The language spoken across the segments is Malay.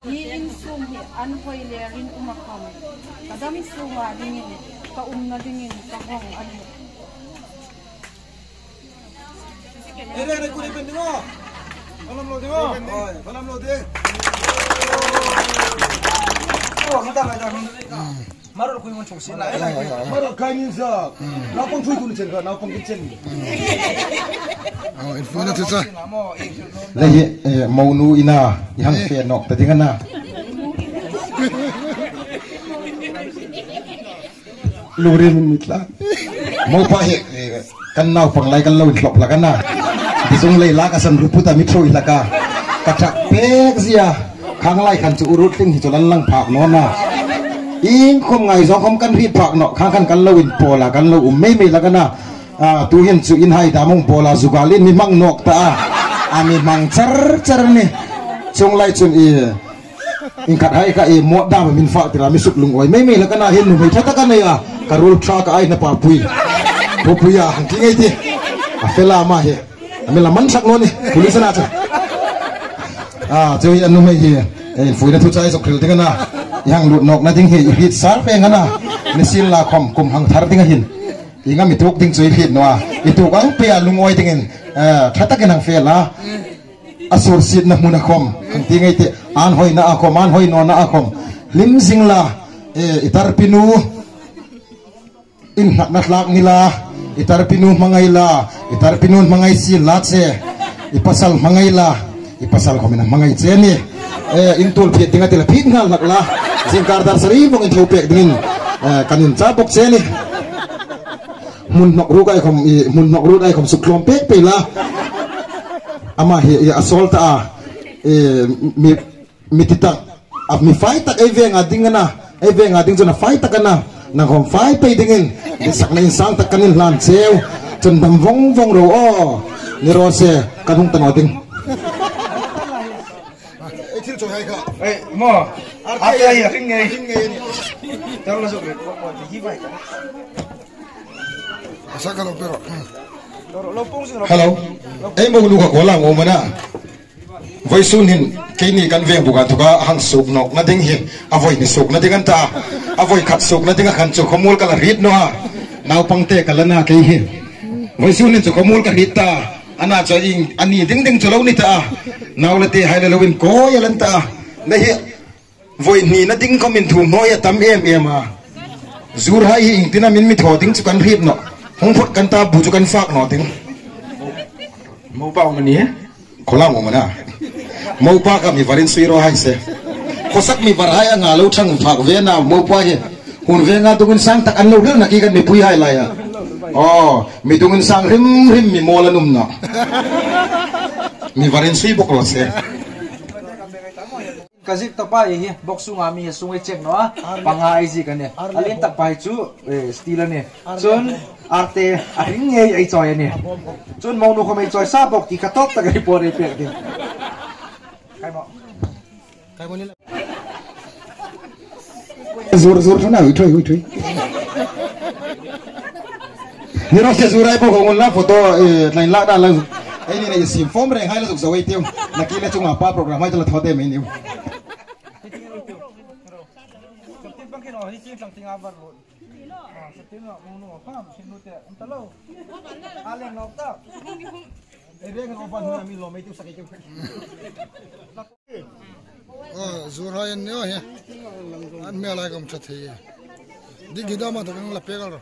in sum hi an hoi le rin umakam kadam sunga dingin ka na dingin ka hong an Ere kuri pendingo. Salam lo dingo. Salam lo ding. Oh, kita ada marul kuy mon choksin la. Marul kainin sa. Napang thui kun chen ka, napang kitchen. Oh, info na tusa. Lahi mau nu ina yang fe nok tadingan na. Lurin mitla. Mau pa he kan nau pang lai kan lau hlop la kan na. Disung lai la ka san ruputa mitro ilaka. Kacak pek zia. Khang lai kan chu urut ting hi cholan lang phak no na. In khom ngai zo khom kan ri phak no khang kan lau in pola kan lau me me la kan na. Tu hian chu in hai damong pola zugalin mi mang nok ta ami mang char ni chung lai chun in khat hai ka mo da min fa tira mi suk lung oi me la kan na hin nu mai thata kan ya karul tra ka ai na pa pui po puya hang ti ngai ti a fela ma he ami la man sak no ni pulis na cha chu an nu mai hi fui na thu chai sok khil ti kan na yang lut nok na ding he hit sar pe ngana ni sil la khom kum hang thar ding hin inga mituk ding chui hit noa ituk ang pe lungoi dingin thata ke nang fe la asur sit na muna khom khang ti ngai te an hoi na akhom an hoi no na akhom lim sing la itar pinu in na tlak nila itar pinu mangai la itar pinu mangai si la che ipasal mangai la ipasal khomina mangai che ni in tul phe tinga tela phit ngal lak la jingkar dar sari bong in thopek dingin kanin cha bok che ni mun nok ru dai khom suklom pek pe la ama he asol ta mi tita ab mi fight tak evenga dingana evenga ding jona fight takana na khom fight pe dingin sak na insang tak kanin lan cheu chon dam vong ro o ni ro se kanung tano ding Echil choi hai ka. Mo. Ate ya hinge. Tao la sok le ko hi vai ka. Sácalo, pero. Hello. Mau lu ka kolang o mana. Voi sunin kini kan veng bukan tuka hang suk nok na ding hin. Avoi ni suk na dingan ta. Avoi khat suk na dinga khan chu khomul kala rit no ha. Nau pangte kala na kai hin. Voi sunin chu khomul ka rit ta. Ana cho ing ani ding chu lo ni ta. Nau la te hai la lowin ko ya lan ta. Na hi voi ni na ding komin thu mo ya tam em a. Zur hai ing tina min mi tho ding chu kan rit no. Hong phot kan ta bu chu kan fak no ting mau pa mani he kholang mo mana mau pa ka mi varin suiro hai se khosak mi var hai anga lo thang phak ve na mau pa he hun ve nga tungin sang tak an lo na ki kan mi pui hai la ya mi tungin sang rim mi mola num na mi varin sui bok lo se Kazip tapa hi boxu ngami sungai cek no panga iji kan ne alin tak pai chu stila ne chun arte aring ai choi ne chun mau nu khomai choi sa bok ti katok tak ri pore pek din kai mo ni Zur na uitoi ni ro se zurai bo ko la photo lain la da la ai ni ne sim form reng hai la suk zawai tiu nakile chunga pa program hai la thote me ni Zurayan nyo he. An me alai kam chat he. Di gida ma thang la pegal ro.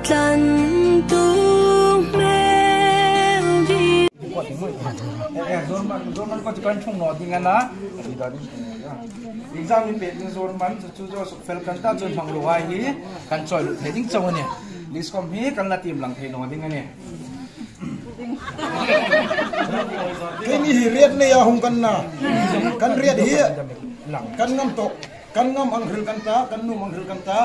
tlan tu Zorman ko kan chung no dingan na exam in pet Zorman chu fel kan ta chon phang luai hi kan choi lu theding chong ne list kom hi kan la tim lang the no dingan ne Kini riat ne ya hung kan na kan riat hi kan ngam tok kan ngam anghil kan ta kan nu anghil kan ta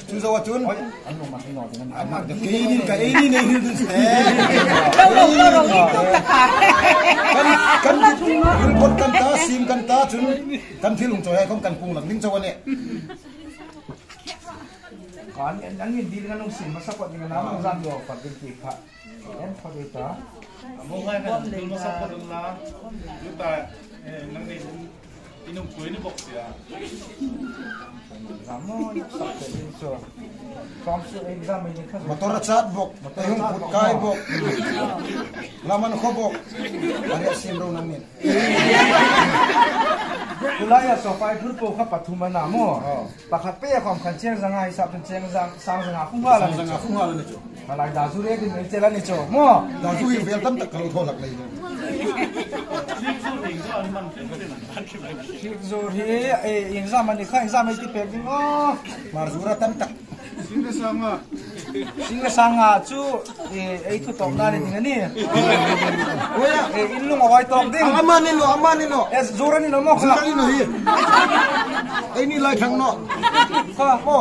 chu zawa chun anu ma no dingan amak de kini ka ini ne hil dun kan pot kan ta sim kan ta chun kan thil hung choi hai kom kan pung lang ning chawa ne kan an min di dengan sim masa ko dengan nama zam do pa din ki kha en pa de ta mo ngai kan dul masa ko dun la yu ta nang ni inum pui ni bok sia Ramo sak din so from so exam ini kan motor chat bok hung put kai bok laman kho bok are sim ro nang ni Kulaya so pai grupo kha pathuma na mo pakhat pe khom khan cheng zanga hisap cheng zang sang zanga khungwa la ni chu malai da zure din ni chela ni cho mo da su hi vel tam tak kalo tholak lai Sik zo hi exam ani kha exam ti pe ding mar zura tam tak singa sanga chu ei thu tom na ni ding ani oya inlung awai tok ding amani no es zura ni no mo zura ni no hi ai ni lai thang no kha mo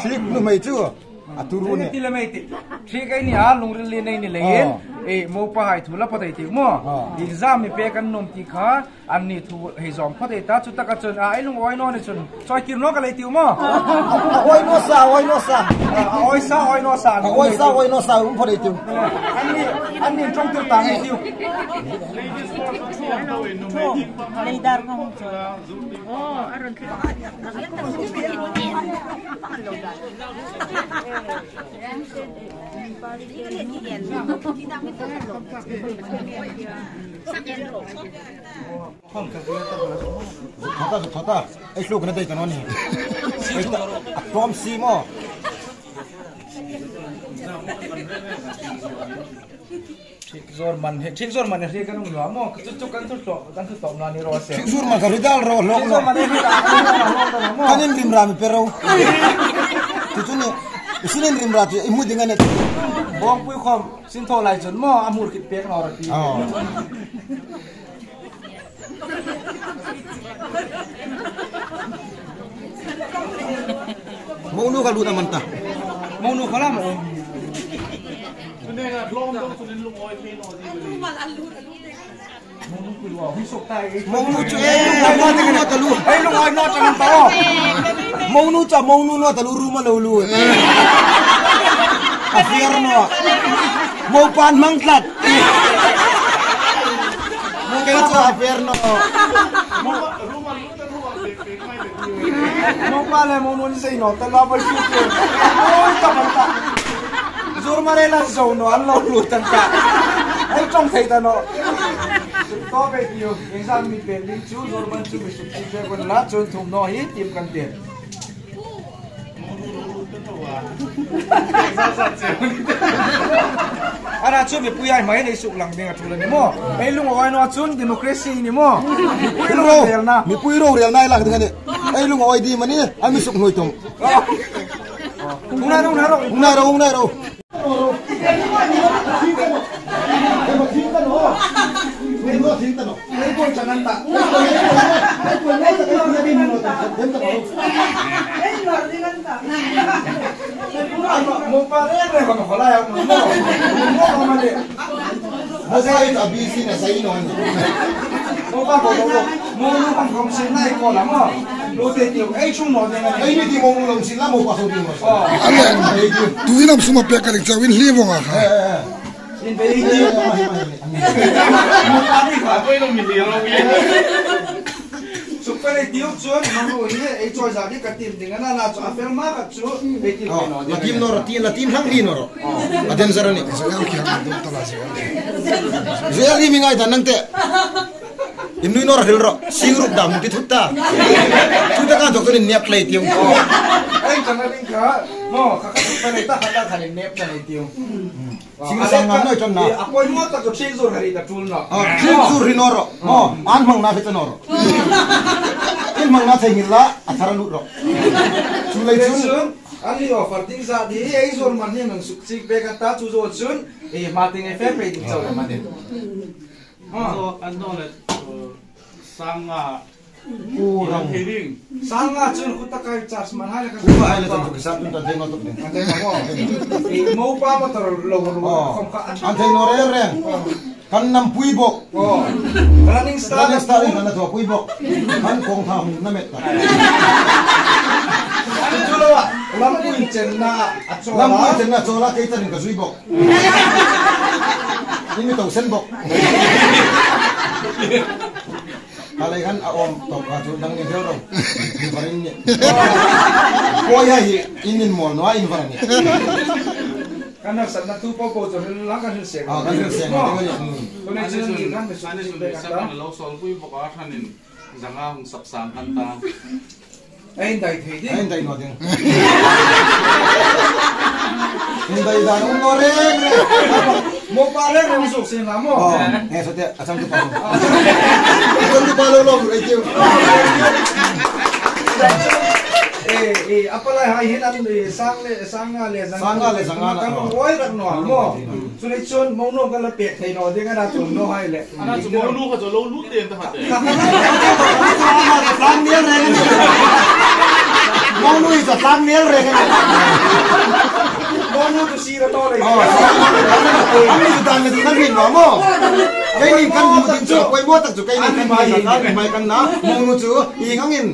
thik nu mai chu aturu ne ti le mai ti thik ai ni a lung ri le nei ni le yen mo pa hai thula pa dai ti mo exam mi pe kan nom ti kha an ni thu hei zom pha dai ta chu ta ka chon ai lung oi no ni chon choi kir no ka le ti mo oi no sa oi no sa pha dai ti an ni trong tu ta ngai ti Leidar ka mo cho. Aron ka. Thata ai sluk na dai kan ni tom si mo Thik zor man he kan lu mo chu kan tu to na ni ro se thik sur ma ka ridal ro lok thik zor man he mo kanin rim ram pero tu ni sinin rim rat imu dengan ne bong pui khom sin tho lai chon mo amur ki pek no ra ti mau nu kalu na manta mau nu khala mo mau nu chu no talu ai lu ai no chang to mau nu no talu ruma lo lu afiar no mau pan mangklat mau ke chu afiar no mau pa le mau nu ni sei no ta la ba shu ke oi ta man ta zur mare la zo no an lo lu tan ka ai trong thei ta no to be tiu exam mi pe ling chu zur man chu mi su chi pe kon la chon thum no hi tim kan te ara chu mi pu ai mai nei su lang ding a thu ni mo ai lung oi no chun democracy ni mo mi pui ro real nai lang dengan ai lu ngoi di mani ami suk noi tom unai ro tu inam suma pekalik cawin livong aha in baby super tiu chuan mangu ni ei choi za ni ka tim ding na na cha fel ma ka chu ei tim no la tim hang ri no aden zarani zeli mi ngai dan te imnu no hil ro singrup dam ti thutta tu ta ka doktor ni ap play tiu ei chana ding ka mo kakak panita kata kanin nep na itiyo. Singasang nga no jon na. Ako mo ta ko chizor hari ta tul na. Chizor rinoro. Mo an mang na fitanoro. In mang na thengilla athara luro. Chulai chun ali offer ting sa di ei zor man ni nang suksik be kata chu zo chun mating efe pe di chaw ma de. ano le sanga kurang hearing Sanga chun kutakai charge man hala ka. Uba hai la tu kisap tu tadeng otok de. Ante mo pa mo tar lo kom ka Antay nore re. Kan nam puibok. running star Running star kan na to puibok. Kan kong tham na met. chulo lam kuin chen na acho Lam pui chen na chola kai tan ka suibok. Ini tau sen bok. Kalai kan aom tok ka chu dang ni hero ro. Ni farin ni. Koi hai inin mo no ai farin ni. kana san na tu po po to la kan se Ah kan sen ma tengok ni. to ne chun ni kan sana sun sa lo sol pui boka thanin janga hung sap sam anta ai dai thei di Ai dai no ding. Indai dan nore re. mo pa le re so se na mo Oh, sote asam tu pa. Asam tu pa lo ai tu. apalai hai hinan sang le Sanga kan oi rak no mo chun chun mo no kan la pe thei no ding ana chun no hai le ana chu mo lu ka zo lo lu ten ta hate Lang niel re. Mau lui sa lang niel re. mo no tu si ra to le Kami sudah ngetin mo. Kay ni kan mo din chu koi mo tak chu kay ni kan mai kan na mo nu chu ingangin.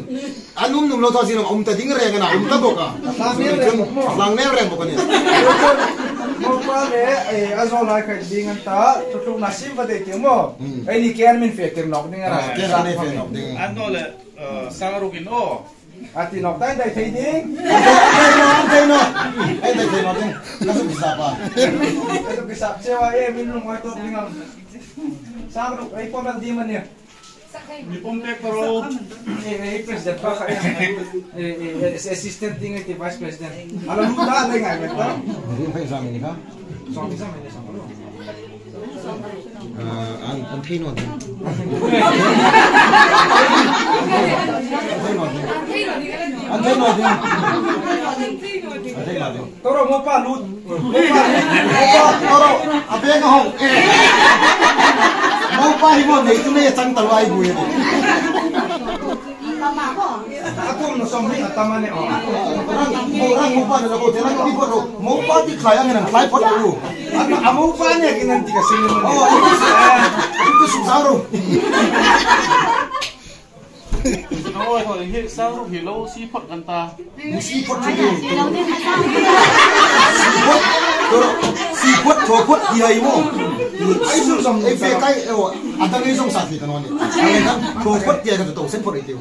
Anum num lo to sin om ta ding re ngana om ta boka. Lang niel re boka ni. mo pa le azo lai kai ding anta tu nasim ba de ti mo ai ni ken min fe ter nok ding ana Kaya sa ni fe no ding. ano le sangarukin o ati nok dai dai thei ding Ay no. Ay dai fe no ding. Kasu bisa pa. itu kisah cewa min lu mo to ding ang sang ru ai po man di man ya ni pom tek taro president pa kaya assistant ding iti vice president ala lu da le ngai beto Jadi fa sa ni ka. so bisa men sa lu Ang thei no ding. Ang thei no ding. toro mo pa lu Toro, abe nga hong. Mau pa hi mo nei tu ne chang talwai bu ni. akum no som ni atama ne o Orang mo pa na ko tena ko ko ro. Mau pa ti khaya ngan klai pot lu. amu pa ne kinan tiga sini mo Oh, itu susah ro. no ko hi sangaru hi lo si phot kan ta Si pot tu. Toro, si pot to pot di hai mo. Ai su som ai fe kai o atang ni song sa ki kan ni. Ai kan to pot dia kan to sen pot itu.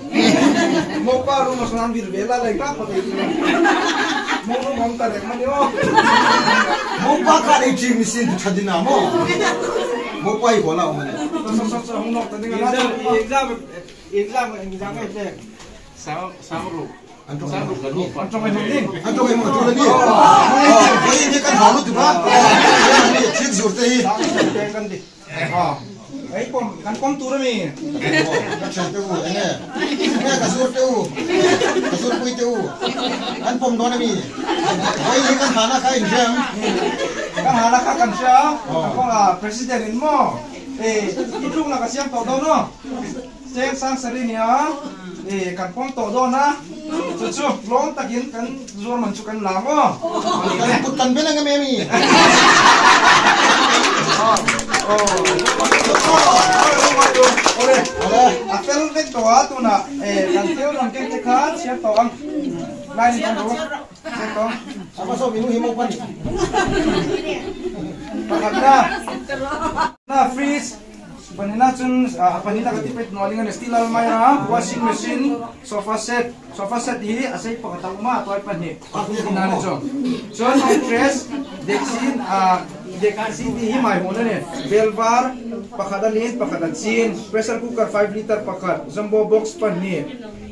mo pa ru mas nan bir bela le ka pa mo no ngam ta re man yo Mau pa ka ai ji mesin tu chadina mo. Mau pa i bola mo ni. so hung nok ta ding ana sangaru Antong sangaru kan lu pa Antong ai ding Antong mo tu ni. Oh, koi ni kan halu tu ba. Ni chin sur te hi. kan di ai pom kan pom tu re mi Kan chen te u ene. Ne ka sur te u. Ka sur pui te u. An pom do na mi. Koi ni kan hana kai jam. kan hala ka kan sia ko la president in mo idung na ka siam to do no seng sang sari ni kan pom to do na chu long takin kan zor man chu kan la mo Kan put kan bela ngame mi. ore Ala. apel vek to tu na kan teo lang ke te khan sia to ang nai ni kan do to Apa so minu himo pan. na freeze panina chun panina ka tipet no alingan steel almayra washing machine sofa set hi asai pakata uma toy pan hi inana chon chon mattress deksin di hi mai hona ne belvar pakada lin pakada chin pressure cooker 5 liter pakat jumbo box pan ni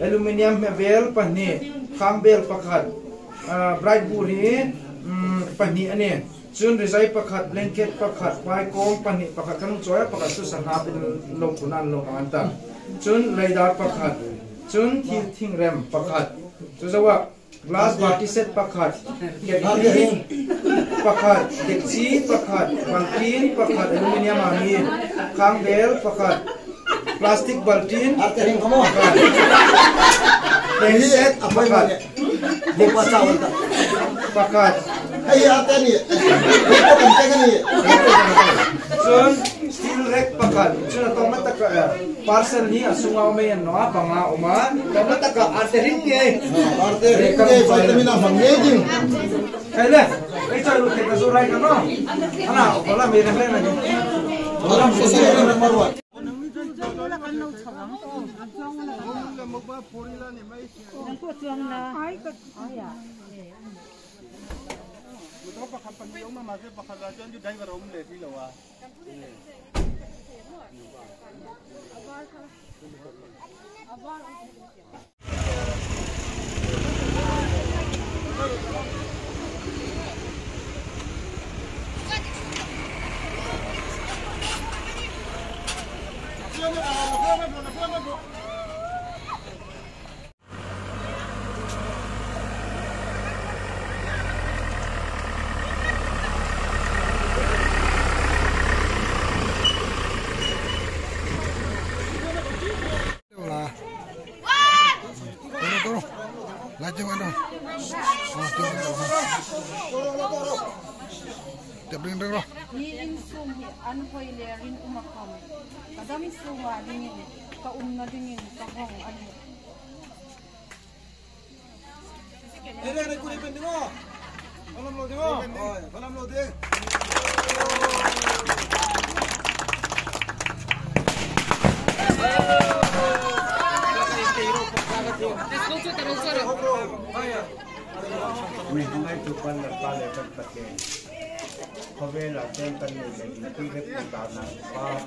aluminium bel pan ni kham bel pakat bright bull hi pani ane chun rizai pakhat blanket pakhat pai kong pani pakhat kan choya pakhat su sanha bin lo kunan lo anta chun leidar pakhat chun thing rem pakhat chu zawa glass party set pakhat ketli pakhat dekchi pakhat baltin pakhat aluminium ami khang bel pakhat plastic baltin set pakhat pakhat chun steel rack pakhat chun atong mataka parcel ni asunga me no panga uma tong mataka artering nge vitamin hamne ding hele ei chai lu theta zo rai kano ana ola me rem na ola me marwa Lajeng ano. Tabring dero. Ni insum hi an hoile rin umakam. Kadami suwa dingin ka na dingin ka hong an. Ere kuri pendingo. Salam lo dingo. Salam lo ding. May tupan na pala pagpake. Kawela tentan ni tigit ng tanang pa.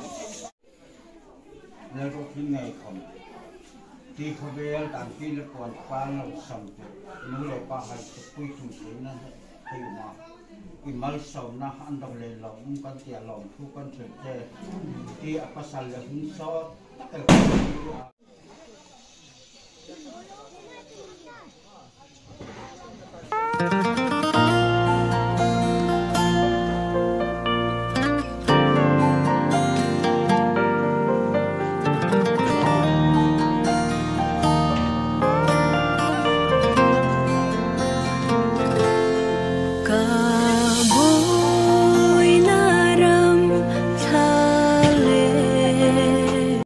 Narokin ngay kom. Ti kawel ang kilakuan pangal samte. Nulay pahay sa puitong na kayo ma. Imal saw na andang lelaw kan tialaw tukan sete. Ti apasal yung sa Thank you.